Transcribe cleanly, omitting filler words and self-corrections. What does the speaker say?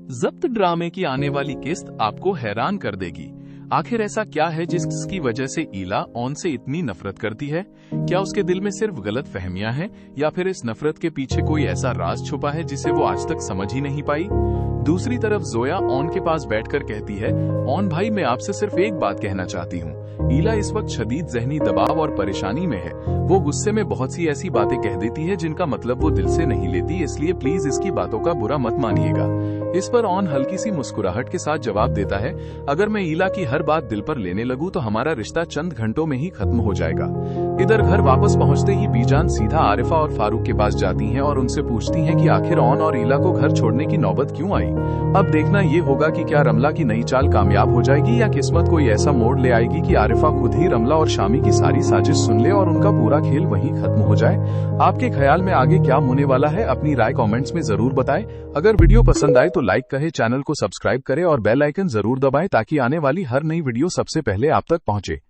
जब्त ड्रामे की आने वाली किस्त आपको हैरान कर देगी। आखिर ऐसा क्या है जिसकी वजह से ईला ऑन से इतनी नफरत करती है? क्या उसके दिल में सिर्फ गलत फहमियां हैं या फिर इस नफरत के पीछे कोई ऐसा राज छुपा है जिसे वो आज तक समझ ही नहीं पाई? दूसरी तरफ जोया ऑन के पास बैठकर कहती है, ऑन भाई मैं आपसे सिर्फ एक बात कहना चाहती हूँ। ईला इस वक्त शदीद जहनी दबाव और परेशानी में है। वो गुस्से में बहुत सी ऐसी बातें कह देती है जिनका मतलब वो दिल से नहीं लेती, इसलिए प्लीज इसकी बातों का बुरा मत मानिएगा। इस पर ऑन हल्की सी मुस्कुराहट के साथ जवाब देता है, अगर मैं ईला की हर बात दिल पर लेने लगूं तो हमारा रिश्ता चंद घंटों में ही खत्म हो जाएगा। इधर घर वापस पहुंचते ही बीजान सीधा आरिफा और फारूक के पास जाती हैं और उनसे पूछती हैं कि आखिर ऑन और ईला को घर छोड़ने की नौबत क्यों आई। अब देखना ये होगा कि क्या रमला की नई चाल कामयाब हो जाएगी या किस्मत कोई ऐसा मोड़ ले आएगी कि आरिफा खुद ही रमला और शामी की सारी साजिश सुन ले और उनका पूरा खेल वहीं खत्म हो जाए। आपके ख्याल में आगे क्या होने वाला है? अपनी राय कमेंट्स में जरूर बताएं। अगर वीडियो पसंद आए तो लाइक करें, चैनल को सब्सक्राइब करें और बेल आइकन जरूर दबाएं ताकि आने वाली हर नई वीडियो सबसे पहले आप तक पहुंचे।